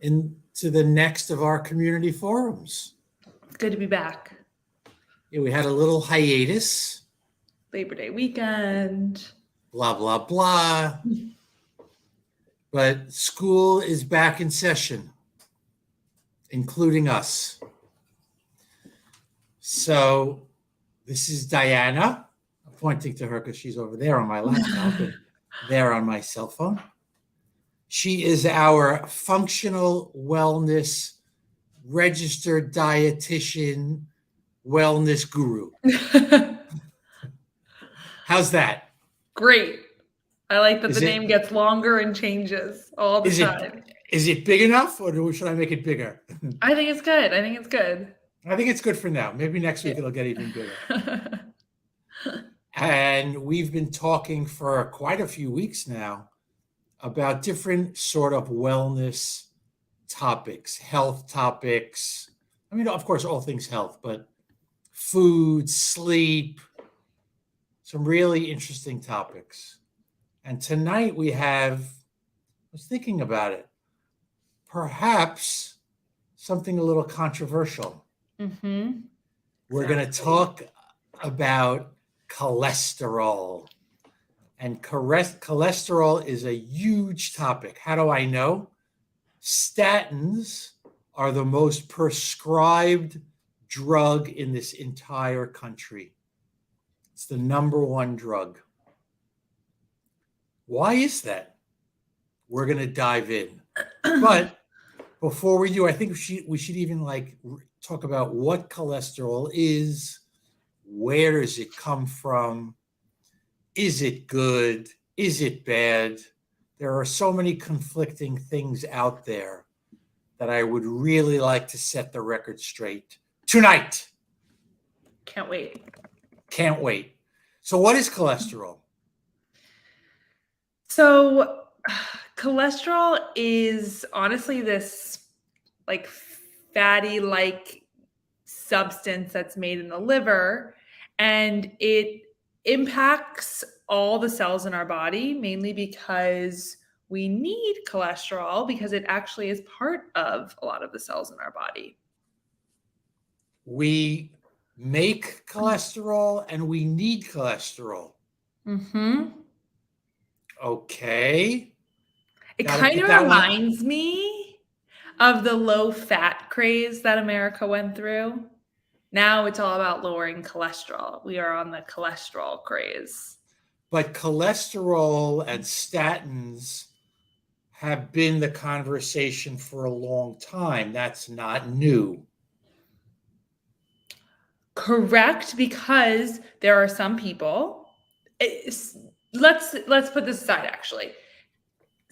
into the next of our community forums. It's good to be back. Yeah, we had a little hiatus. Labor Day weekend. Blah, blah, blah. But school is back in session, including us. So this is Diana. I'm pointing to her because she's over there on my laptop and there on my cell phone. She is our functional wellness registered dietitian wellness guru. How's that? Great. I like that the name gets longer and changes all the time. Is it big enough, or should I make it bigger? I think it's good. I think it's good for now. Maybe next week it'll get even bigger. And we've been talking for quite a few weeks now about different sort of wellness topics, health topics. I mean, of course, all things health, but food, sleep, some really interesting topics. And tonight we have, I was thinking about it, perhaps something a little controversial. Mm-hmm. We're going to talk about cholesterol. And cholesterol is a huge topic. How do I know? Statins are the most prescribed drug in this entire country. It's the number one drug. Why is that? We're going to dive in. But before we do, I think we should even talk about what cholesterol is, where does it come from, is it good, is it bad? There are so many conflicting things out there that I would really like to set the record straight tonight. Can't wait. So what is cholesterol? So cholesterol is honestly this fatty substance that's made in the liver, and it impacts all the cells in our body, mainly because we need cholesterol because it actually is part of a lot of the cells in our body. We make cholesterol and we need cholesterol. Mm-hmm. Okay. It kind of reminds me of the low-fat craze that America went through. Now it's all about lowering cholesterol. We are on the cholesterol craze. But cholesterol and statins have been the conversation for a long time. That's not new. Correct, because there are some people. Let's put this aside, actually.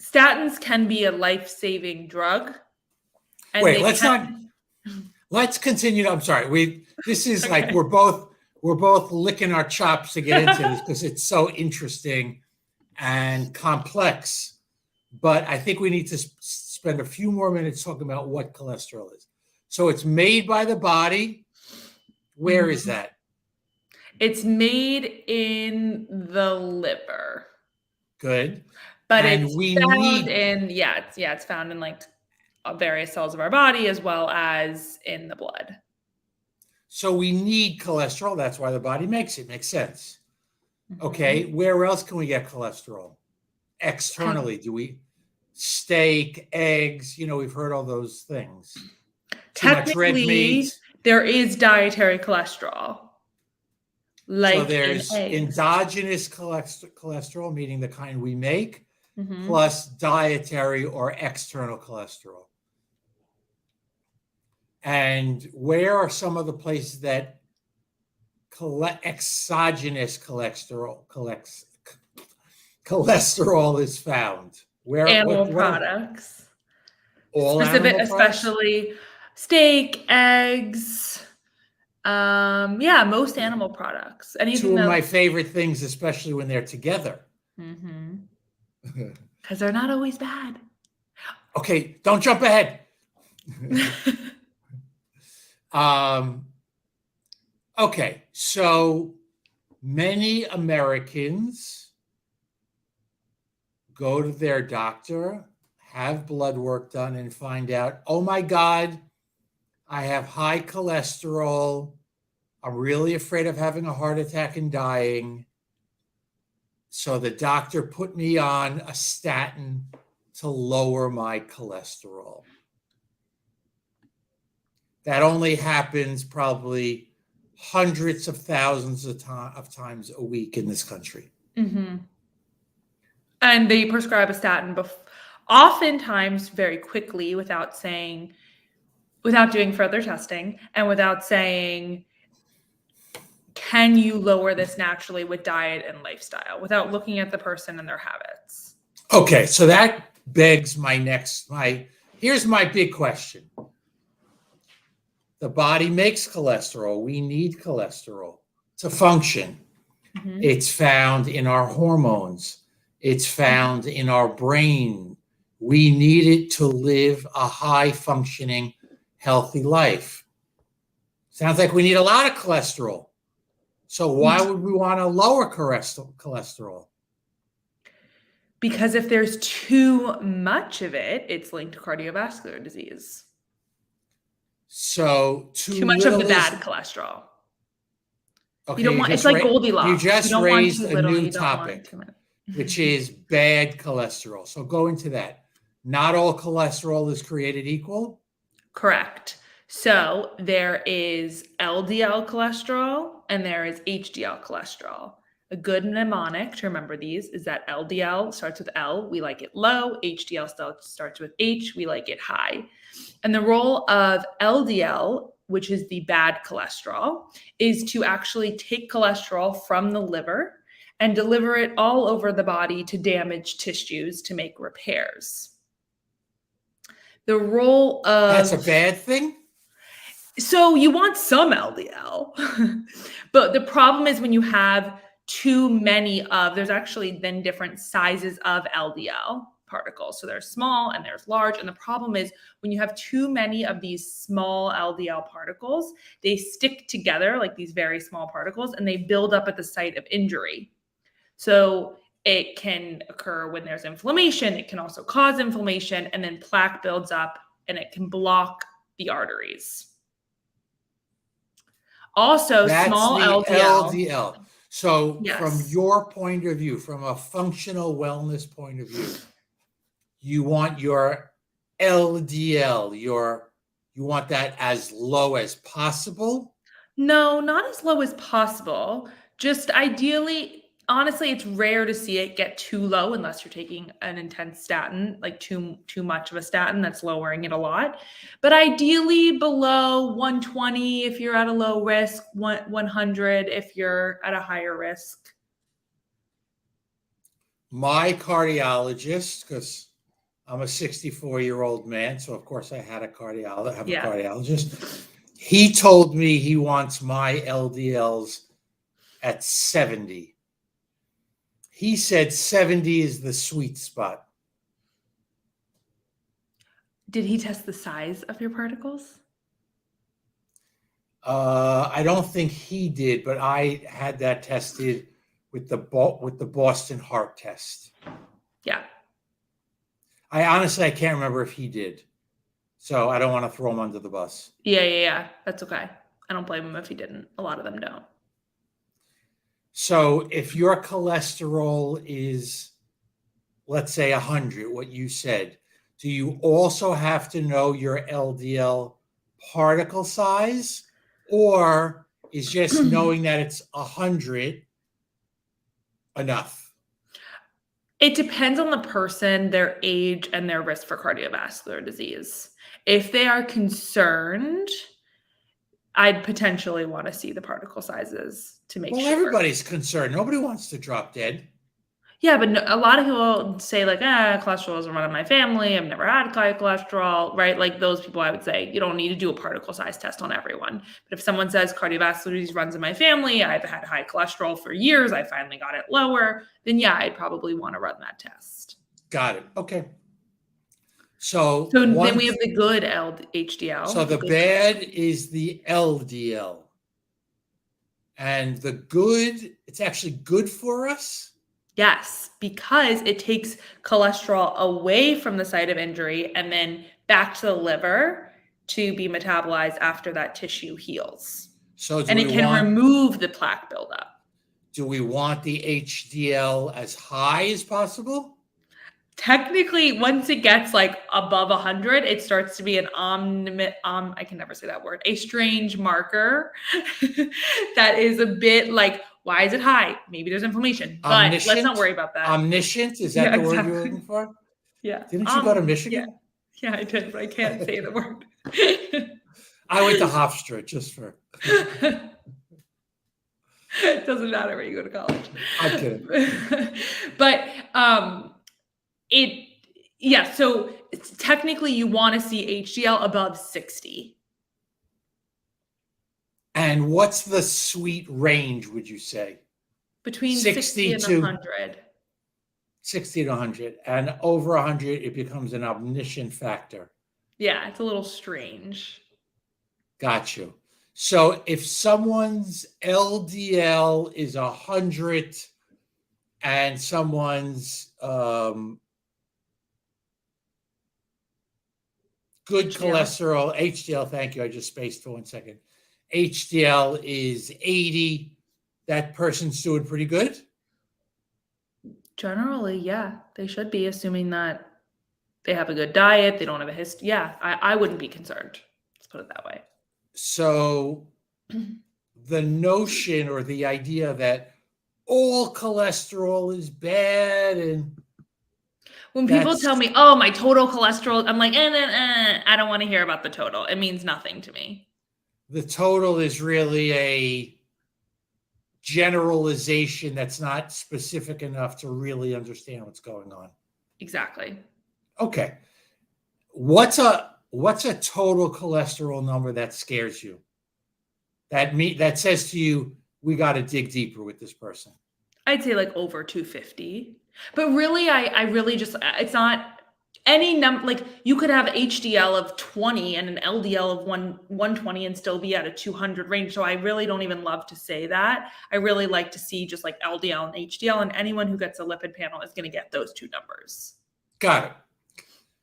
Statins can be a life-saving drug. Wait, let's continue. I'm sorry. This is okay. We're both licking our chops to get into this because it's so interesting and complex. But I think we need to spend a few more minutes talking about what cholesterol is. So it's made by the body. Where is that? It's made in the liver. Good. But it's found in various cells of our body as well as in the blood. So we need cholesterol. That's why the body makes it. Makes sense. Mm-hmm. Okay. Where else can we get cholesterol? Externally, do we? Steak, eggs, we've heard all those things. Too much red meat. There is dietary cholesterol. So there's endogenous cholesterol, meaning the kind we make, plus dietary or external cholesterol. And where are some of the places that exogenous cholesterol is found? Where animal products. All animal products? Especially steak, eggs. Most animal products. Two of my favorite things, especially when they're together. Because they're not always bad. Okay, don't jump ahead. Okay, so many Americans go to their doctor, have blood work done and find out, oh my God, I have high cholesterol. I'm really afraid of having a heart attack and dying. So the doctor put me on a statin to lower my cholesterol. That only happens probably hundreds of thousands of times a week in this country. Mm-hmm. And they prescribe a statin oftentimes very quickly without doing further testing and without saying, can you lower this naturally with diet and lifestyle, without looking at the person and their habits? Okay, so that begs here's my big question. The body makes cholesterol. We need cholesterol to function. Mm-hmm. It's found in our hormones. It's found in our brain. We need it to live a high functioning, healthy life. Sounds like we need a lot of cholesterol. So why would we want to lower cholesterol? Because if there's too much of it, it's linked to cardiovascular disease. So too much of the bad cholesterol. Okay, you don't want, it's like Goldilocks. You just raised a new topic, topic, which is bad cholesterol. So go into that. Not all cholesterol is created equal? Correct. So there is LDL cholesterol and there is HDL cholesterol. A good mnemonic to remember these is that LDL starts with L, we like it low. HDL starts with H, we like it high. And the role of LDL, which is the bad cholesterol, is to actually take cholesterol from the liver and deliver it all over the body to damaged tissues to make repairs. The role of... That's a bad thing? So you want some LDL, but the problem is when you have too many there's actually then different sizes of LDL particles. So there's small and there's large. And the problem is when you have too many of these small LDL particles, they stick together like these very small particles and they build up at the site of injury. So it can occur when there's inflammation. It can also cause inflammation, and then plaque builds up and it can block the arteries. Also, that's small the LDL. So yes. From your point of view, from a functional wellness point of view, you want your LDL, you want that as low as possible? No, not as low as possible. Just ideally, honestly, it's rare to see it get too low unless you're taking an intense statin, like too much of a statin that's lowering it a lot. But ideally below 120 if you're at a low risk, 100 if you're at a higher risk. My cardiologist, because I'm a 64-year-old man, so of course I had a cardiologist. He told me he wants my LDLs at 70. He said 70 is the sweet spot. Did he test the size of your particles? I don't think he did, but I had that tested with the Boston Heart Test. Yeah. I can't remember if he did. So I don't want to throw him under the bus. Yeah. That's okay. I don't blame him if he didn't. A lot of them don't. So if your cholesterol is, let's say 100, what you said, do you also have to know your LDL particle size, or is just knowing that it's 100 enough? It depends on the person, their age, and their risk for cardiovascular disease. If they are concerned, I'd potentially want to see the particle sizes to make sure. Well, everybody's concerned. Nobody wants to drop dead. Yeah, but a lot of people say like, cholesterol doesn't run in my family. I've never had high cholesterol, right? Like those people, I would say you don't need to do a particle size test on everyone. But if someone says cardiovascular disease runs in my family, I've had high cholesterol for years, I finally got it lower, then yeah, I'd probably want to run that test. Got it. Okay. So then we have the good HDL. So the bad is the LDL. And the good, it's actually good for us? Yes, because it takes cholesterol away from the site of injury and then back to the liver to be metabolized after that tissue heals. So And it can remove the plaque buildup. do we want the HDL as high as possible? Technically, once it gets like above 100, it starts to be an I can never say that word, a strange marker that is a bit like, why is it high? Maybe there's inflammation, but let's not Omniscient? worry about that. Omniscient? Is that Yeah, the word you're exactly. looking for? Yeah. Didn't you go to Yeah. Michigan? Yeah, I did, but I can't say the word. I went to Hofstra just for. It doesn't matter where you go to college. I'm kidding. But so technically you want to see HDL above 60. And what's the sweet range, would you say? Between 60 and 100. 60 to 100. And over 100, it becomes an omniscient factor. Yeah, it's a little strange. Got you. So if someone's LDL is 100 and someone's good HDL. cholesterol, HDL, thank you, I just spaced for 1 second. HDL is 80, that person's doing pretty good? Generally, yeah, they should be, assuming that they have a good diet, they don't have a history. Yeah, I wouldn't be concerned. Let's put it that way. So the notion or the idea that all cholesterol is bad and when people tell me, oh, my total cholesterol, I'm like, I don't want to hear about the total. It means nothing to me. The total is really a generalization that's not specific enough to really understand what's going on. Exactly. Okay. What's a total cholesterol number that scares you? That says to you, we got to dig deeper with this person. I'd say like over 250. But really, I really just, it's not any number. Like you could have HDL of 20 and an LDL of 120 and still be at a 200 range. So I really don't even love to say that. I really like to see just like LDL and HDL, and anyone who gets a lipid panel is going to get those two numbers. Got it.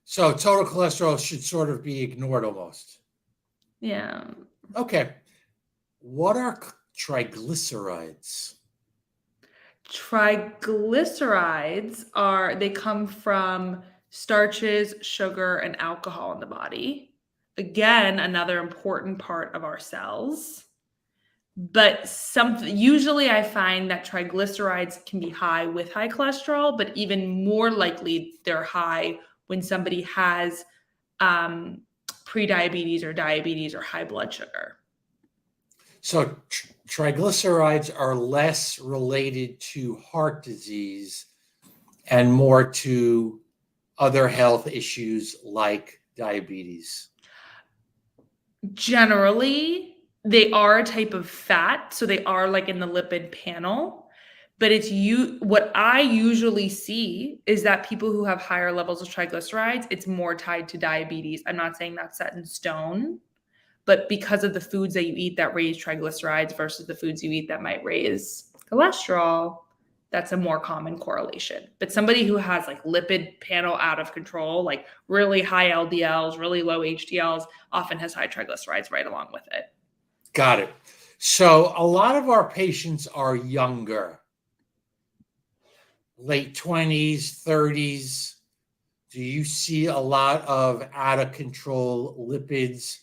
So total cholesterol should sort of be ignored almost. Yeah. Okay. What are triglycerides? Triglycerides they come from starches, sugar, and alcohol in the body. Again, another important part of our cells. But usually I find that triglycerides can be high with high cholesterol, but even more likely they're high when somebody has prediabetes or diabetes or high blood sugar. So triglycerides are less related to heart disease and more to other health issues like diabetes. Generally, they are a type of fat, so they are like in the lipid panel. But what I usually see is that people who have higher levels of triglycerides, it's more tied to diabetes. I'm not saying that's set in stone, but because of the foods that you eat that raise triglycerides versus the foods you eat that might raise cholesterol, that's a more common correlation. But somebody who has like lipid panel out of control, like really high LDLs, really low HDLs, often has high triglycerides right along with it. Got it. So a lot of our patients are younger, late 20s, 30s. Do you see a lot of out of control lipids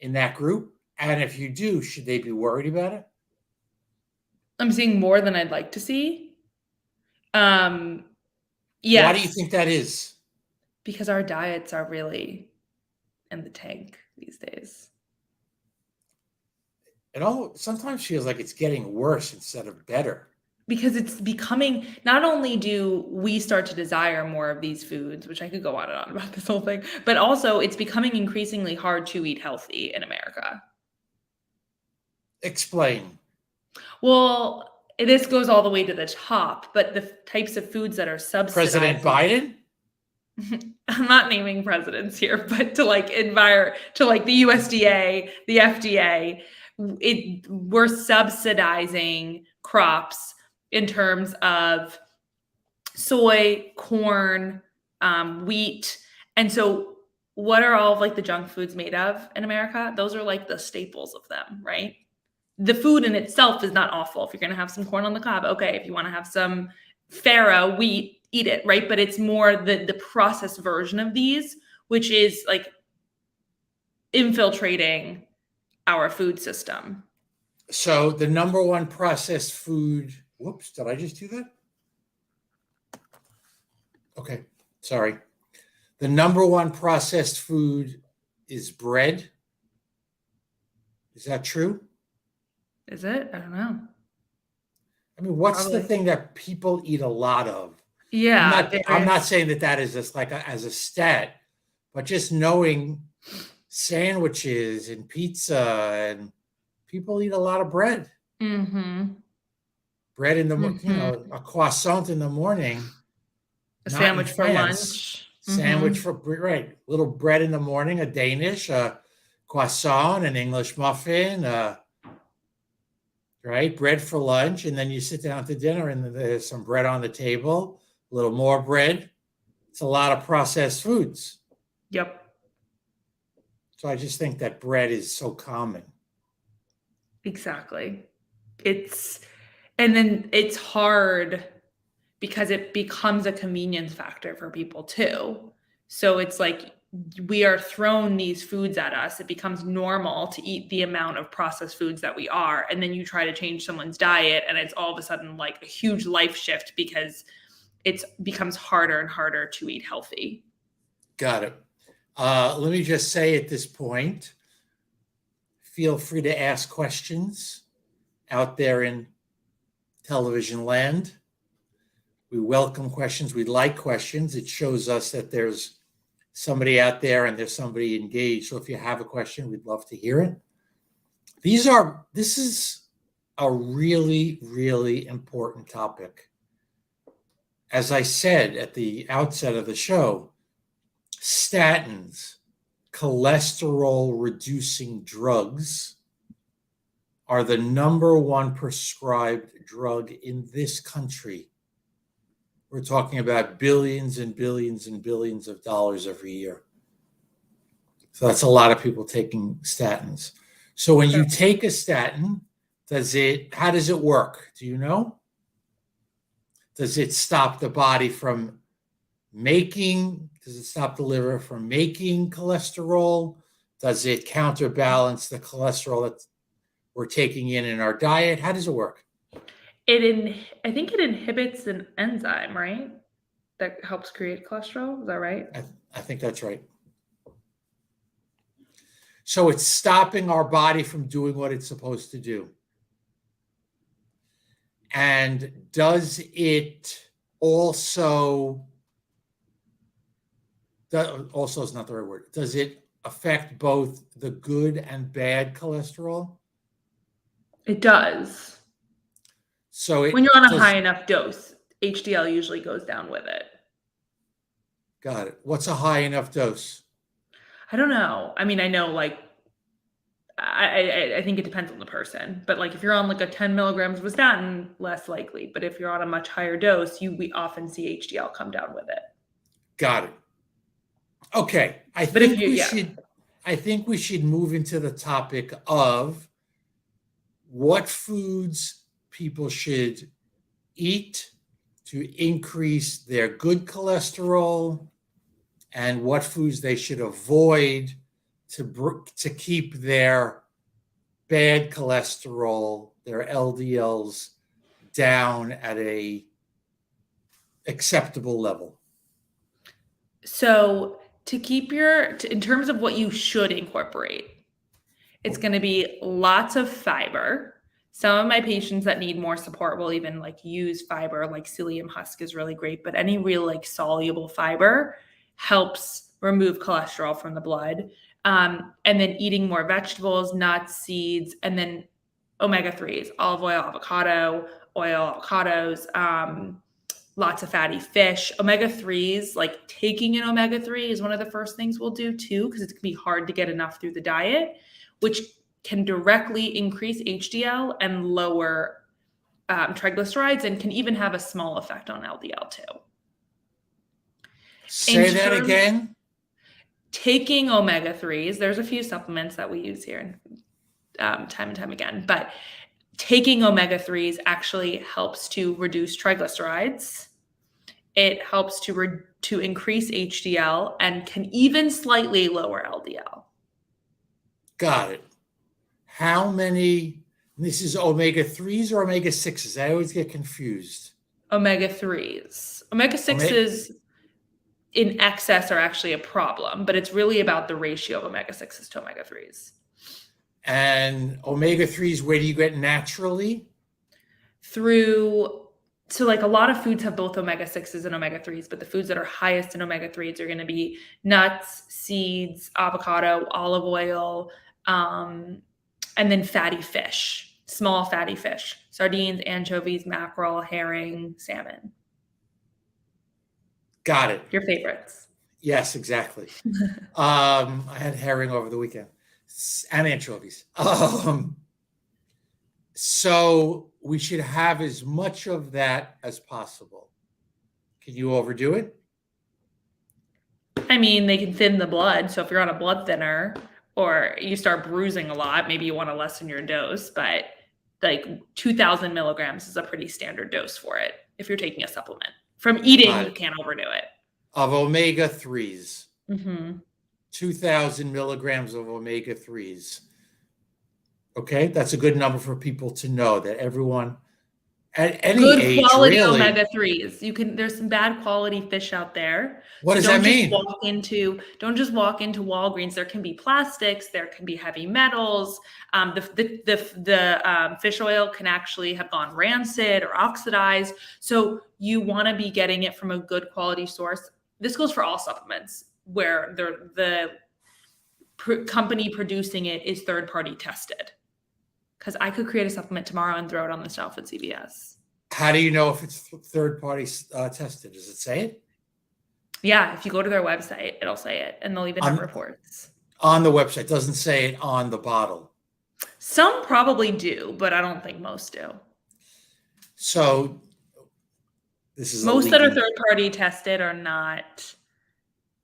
in that group? And if you do, should they be worried about it? I'm seeing more than I'd like to see. Yes. Why do you think that is? Because our diets are really in the tank these days. It all sometimes feels like it's getting worse instead of better. Because it's becoming, not only do we start to desire more of these foods, which I could go on and on about this whole thing, but also it's becoming increasingly hard to eat healthy in America. Explain. Well, this goes all the way to the top, but the types of foods that are subsidized. President Biden? I'm not naming presidents here, but to like the USDA, the FDA, we're subsidizing crops in terms of soy, corn, wheat. And so what are all of like the junk foods made of in America? Those are like the staples of them, right? The food in itself is not awful. If you're going to have some corn on the cob, okay. If you want to have some farro wheat, eat it, right? But it's more the processed version of these, which is like infiltrating our food system. So the number one processed food, whoops, did I just do that? Okay, sorry. The number one processed food is bread. Is that true? Is it? I don't know. I mean, what's the Probably. thing that people eat a lot of? Yeah. I'm not saying that is just like as a stat, but just knowing sandwiches and pizza, and people eat a lot of bread. Mm-hmm. Bread in the a croissant in the morning. A sandwich for lunch. Sandwich for right. Little bread in the morning, a Danish, a croissant, an English muffin, right? Bread for lunch, and then you sit down to dinner, and there's some bread on the table, a little more bread. It's a lot of processed foods. Yep. So I just think that bread is so common. Exactly. And then it's hard because it becomes a convenience factor for people too. So it's like we are thrown these foods at us. It becomes normal to eat the amount of processed foods that we are. And then you try to change someone's diet and it's all of a sudden like a huge life shift because it becomes harder and harder to eat healthy. Got it. Let me just say at this point, feel free to ask questions out there in television land. We welcome questions. We like questions. It shows us that there's somebody out there and there's somebody engaged. So if you have a question, we'd love to hear it. This is a really, really important topic. As I said at the outset of the show, statins, cholesterol reducing drugs, are the number one prescribed drug in this country. We're talking about billions and billions and billions of dollars every year. So that's a lot of people taking statins. So when you take a statin, how does it work? Do you know? Does it stop the body from does it stop the liver from making cholesterol? Does it counterbalance the cholesterol that we're taking in our diet? How does it work? I think it inhibits an enzyme, right? That helps create cholesterol. Is that right? I think that's right. So it's stopping our body from doing what it's supposed to do. And does it also is not the right word. Does it affect both the good and bad cholesterol? It does. So when you're on a high enough dose, HDL usually goes down with it. Got it. What's a high enough dose? I don't know. I mean, I know like I think it depends on the person, but like if you're on like a 10 milligrams of statin, less likely. But if you're on a much higher dose, we often see HDL come down with it. Got it. Okay. I think we should move into the topic of what foods people should eat to increase their good cholesterol and what foods they should avoid to keep their bad cholesterol, their LDLs, down at a acceptable level. So to keep in terms of what you should incorporate, it's going to be lots of fiber. Some of my patients that need more support will even like use fiber, like psyllium husk is really great, but any real like soluble fiber helps remove cholesterol from the blood. And then eating more vegetables, nuts, seeds, and then omega-3s, olive oil, avocado, avocados, lots of fatty fish. Omega-3s, like taking an omega-3 is one of the first things we'll do too, because it can be hard to get enough through the diet, which can directly increase HDL and lower triglycerides and can even have a small effect on LDL too. Say that again. Taking omega-3s, there's a few supplements that we use here time and time again, but taking omega-3s actually helps to reduce triglycerides. It helps to increase HDL and can even slightly lower LDL. Got it. How many, this is omega-3s or omega-6s? I always get confused. Omega-3s. Omega-6s in excess are actually a problem, but it's really about the ratio of omega-6s to omega-3s. And omega-3s, where do you get naturally? So like a lot of foods have both omega-6s and omega-3s, but the foods that are highest in omega-3s are going to be nuts, seeds, avocado, olive oil, and then fatty fish, small fatty fish, sardines, anchovies, mackerel, herring, salmon. Got it. Your favorites. Yes, exactly. I had herring over the weekend and anchovies. So we should have as much of that as possible. Can you overdo it? I mean, they can thin the blood. So if you're on a blood thinner or you start bruising a lot, maybe you want to lessen your dose, but like 2,000 milligrams is a pretty standard dose for it if you're taking a supplement. From eating, you can't overdo it. Of omega-3s. Mm-hmm. 2,000 milligrams of omega-3s. Okay, that's a good number for people to know, that everyone at any good age, quality really, omega-3s. There's some bad quality fish out there. What does that mean? Don't just walk into Walgreens. There can be plastics. There can be heavy metals. The fish oil can actually have gone rancid or oxidized. So you want to be getting it from a good quality source. This goes for all supplements where the company producing it is third-party tested. Because I could create a supplement tomorrow and throw it on the shelf at CVS. How do you know if it's third-party tested? Does it say it? Yeah, if you go to their website, it'll say it, and they'll even have reports. On the website, doesn't say it on the bottle. Some probably do, but I don't think most do. So this is most that are third-party tested are not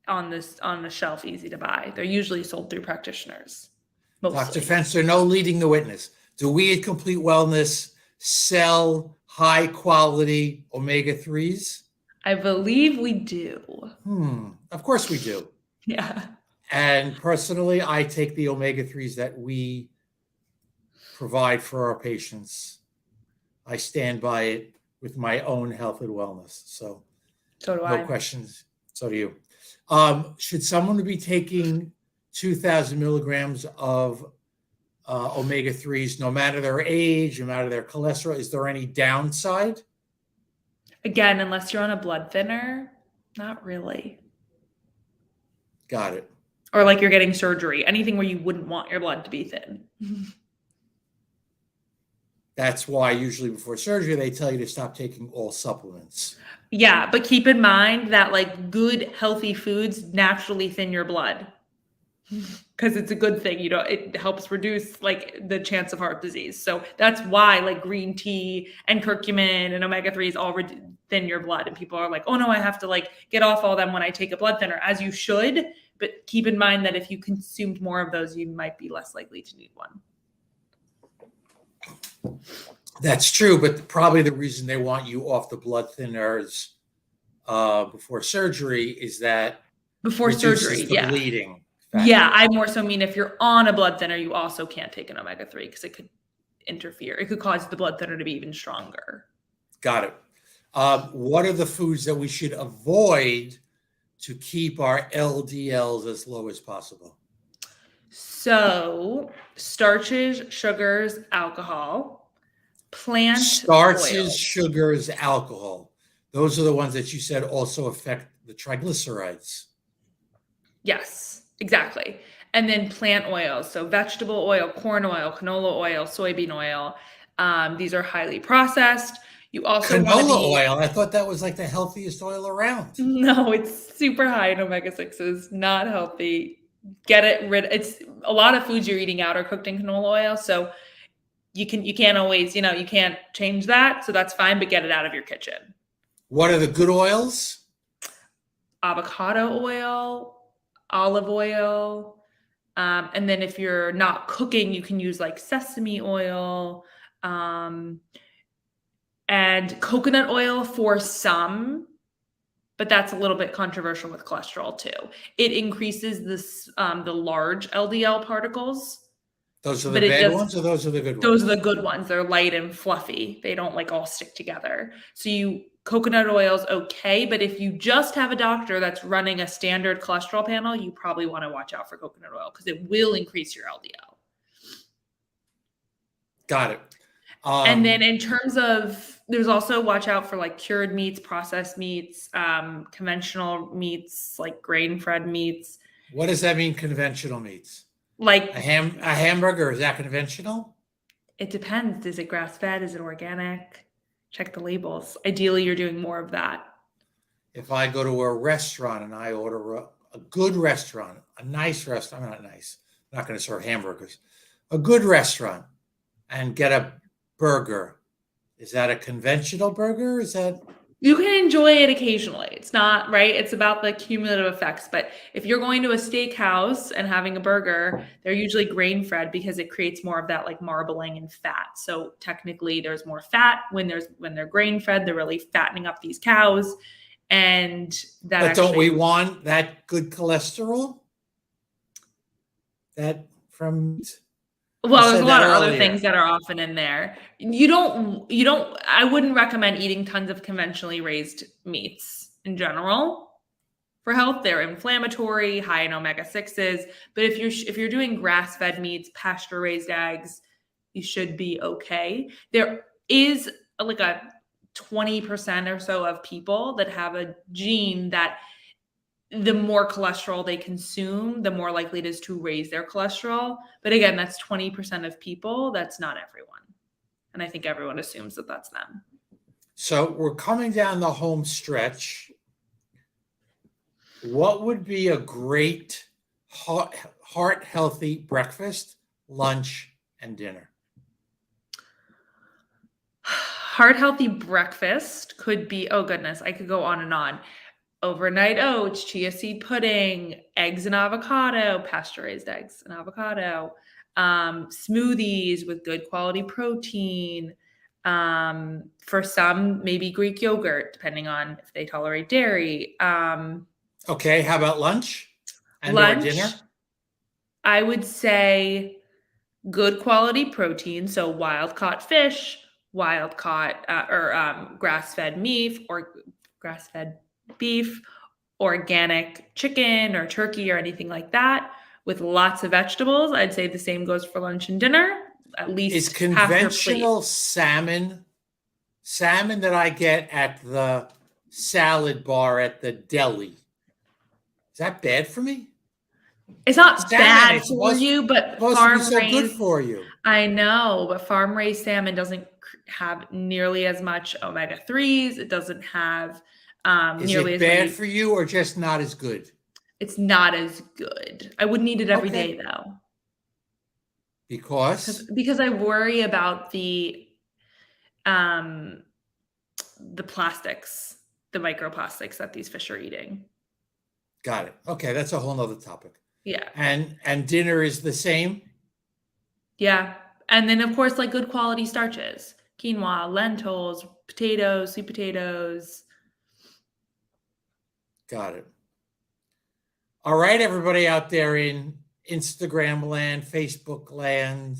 on the shelf easy to buy. They're usually sold through practitioners. Mostly. Dr. Fenster, no leading the witness. Do we at Complete Wellness sell high-quality omega-3s? I believe we do. Of course we do. Yeah. And personally, I take the omega-3s that we provide for our patients. I stand by it with my own health and wellness. So do I. No questions. So do you. Should someone be taking 2,000 milligrams of omega-3s, no matter their age, no matter their cholesterol? Is there any downside? Again, unless you're on a blood thinner, not really. Got it. Or like you're getting surgery, anything where you wouldn't want your blood to be thin. That's why usually before surgery, they tell you to stop taking all supplements. Yeah, but keep in mind that like good, healthy foods naturally thin your blood. Because it's a good thing, it helps reduce like the chance of heart disease. So that's why like green tea and curcumin and omega-3s all thin your blood. And people are like, oh no, I have to like get off all them when I take a blood thinner, as you should. But keep in mind that if you consumed more of those, you might be less likely to need one. That's true, but probably the reason they want you off the blood thinners before surgery is that before surgery, the bleeding. Factor. Yeah, I more so mean if you're on a blood thinner, you also can't take an omega-3 because it could interfere. It could cause the blood thinner to be even stronger. Got it. What are the foods that we should avoid to keep our LDLs as low as possible? So starches, sugars, alcohol, plant starches, oil. Sugars, alcohol. Those are the ones that you said also affect the triglycerides. Yes. Exactly. And then plant oils. So vegetable oil, corn oil, canola oil, soybean oil. These are highly processed. You also canola oil. I thought that was like the healthiest oil around. No, it's super high in omega-6s. Not healthy. Get it rid. It's a lot of foods you're eating out are cooked in canola oil. So you can't always, you can't change that. So that's fine, but get it out of your kitchen. What are the good oils? avocado oil, olive oil. And then if you're not cooking, you can use like sesame oil, and coconut oil for some, but that's a little bit controversial with cholesterol too. It increases the large LDL particles, Those are the but it bad does. ones, or those are the good Those are ones? the good ones. They're light and fluffy. They don't like all stick together. So coconut oil is okay, but if you just have a doctor that's running a standard cholesterol panel, you probably want to watch out for coconut oil because it will increase your LDL. Got it. And then in terms of, there's also watch out for like cured meats, processed meats, conventional meats, like grain-fed meats. What does that mean, conventional meats? Like A hamburger, is that conventional? it depends. Is it grass-fed? Is it organic? Check the labels. Ideally, you're doing more of that. If I go to a restaurant and I order a good restaurant, a nice restaurant, not nice, I'm not going to serve hamburgers, a good restaurant, and get a burger, is that a conventional burger? Is that You can enjoy it occasionally. It's not right. It's about the cumulative effects. But if you're going to a steakhouse and having a burger, they're usually grain fed because it creates more of that like marbling and fat. So technically there's more fat when they're grain fed, they're really fattening up these cows. And that but don't we actually, want that good cholesterol? That from well, there's said a that lot of other earlier. things that are often in there. I wouldn't recommend eating tons of conventionally raised meats in general for health. They're inflammatory, high in omega-6s. But if you're doing grass-fed meats, pasture-raised eggs, you should be okay. There is like a 20% or so of people that have a gene that the more cholesterol they consume, the more likely it is to raise their cholesterol. But again, that's 20% of people. That's not everyone. And I think everyone assumes that that's them. So we're coming down the home stretch. What would be a great heart healthy breakfast, lunch, and dinner? Heart healthy breakfast could be, oh goodness, I could go on and on. Overnight oats, chia seed pudding, eggs and avocado, pasture-raised eggs and avocado, smoothies with good quality protein. For some, maybe Greek yogurt, depending on if they tolerate dairy. Okay, how about lunch and or Lunch, dinner? I would say good quality protein, so wild caught fish, wild caught or grass-fed beef or grass-fed beef, organic chicken or turkey or anything like that with lots of vegetables. I'd say the same goes for lunch and dinner. At Is least half your plate. conventional salmon that I get at the salad bar at the deli, is that bad for me? It's not Salmon bad is for you, but supposed to be farm so good raised. for you. I know, but farm raised salmon doesn't have nearly as much omega-3s. It doesnn't have Is nearly it as bad many. for you or just not as good? It's not as good. I wouldn't eat it every Okay. day though, Because because I worry about plastics, the microplastics that these fish are eating. got it. Okay, that's a whole nother topic. Yeah. And dinner is the same? Yeah. And then of course, like good quality starches, quinoa, lentils, potatoes, sweet potatoes. Got it. All right, everybody out there in Instagram land, Facebook land,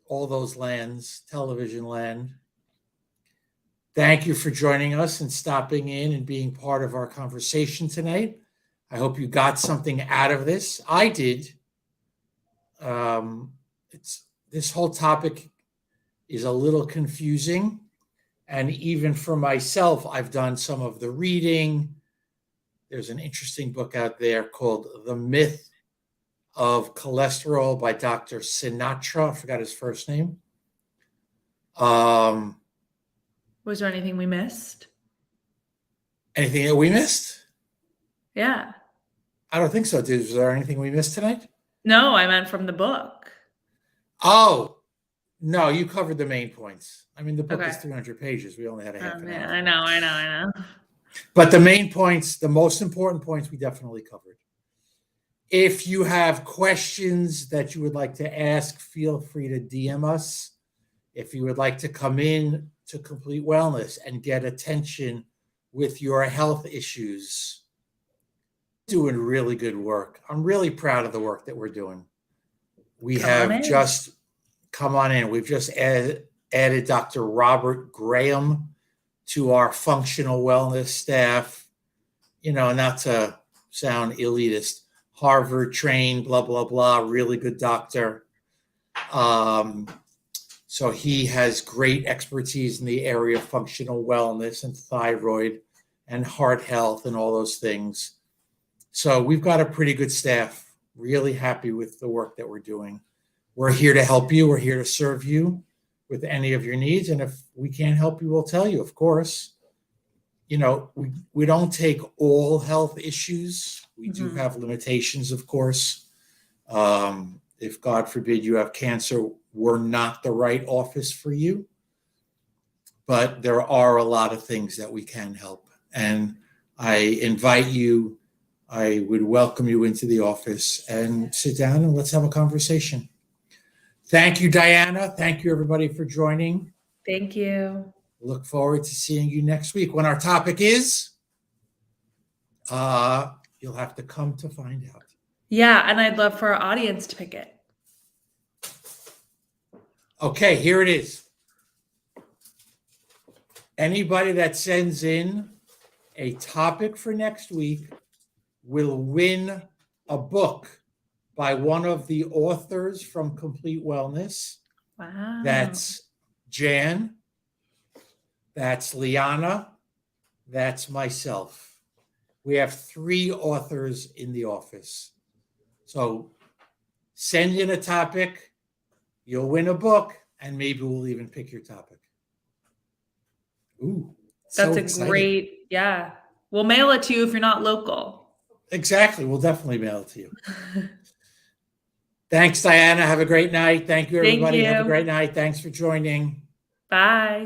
all those lands, television land. Thank you for joining us and stopping in and being part of our conversation tonight. I hope you got something out of this. I did. This whole topic is a little confusing. And even for myself, I've done some of the reading. There's an interesting book out there called The Myth of Cholesterol by Dr. Sinatra. I forgot his first name. Was there anything we missed? Anything that we missed? Yeah. I don't think so. Was there anything we missed tonight? No, I meant from the book. Oh, no, you covered the main points. I mean, the book Okay. is 300 pages. We only had a half an Yeah, hour. I know. But the main points, the most important points, we definitely covered. If you have questions that you would like to ask, feel free to DM us. If you would like to come in to Complete Wellness and get attention with your health issues, doing really good work. I'm really proud of the work that we're doing. We have just come on in. We've just added Dr. Robert Graham to our functional wellness staff. You know, not to sound elitist, Harvard trained, blah, blah, blah, really good doctor. So he has great expertise in the area of functional wellness and thyroid and heart health and all those things. So we've got a pretty good staff, really happy with the work that we're doing. We're here to help you. We're here to serve you with any of your needs. And if we can't help you, we'll tell you, of course. You know, we don't take all health issues. We do have limitations, of course. If God forbid you have cancer, we're not the right office for you. But there are a lot of things that we can help. And I invite you, I would welcome you into the office and sit down and let's have a conversation. Thank you, Diana. Thank you, everybody, for joining. Thank you. Look forward to seeing you next week when our topic is, you'll have to come to find out. Yeah, and I'd love for our audience to pick it. Okay, here it is. Anybody that sends in a topic for next week will win a book by one of the authors from Complete Wellness. Wow. That's Jan, that's Liana, that's myself. We have 3 authors in the office. So send in a topic, you'll win a book, and maybe we'll even pick your topic. Ooh, that's so a exciting. great, yeah. We'll mail it to you if you're not local. Exactly. We'll definitely mail it to you. Thanks, Diana. Have a great night. Thank you, everybody. Thank you. Have a great night. Thanks for joining. Bye.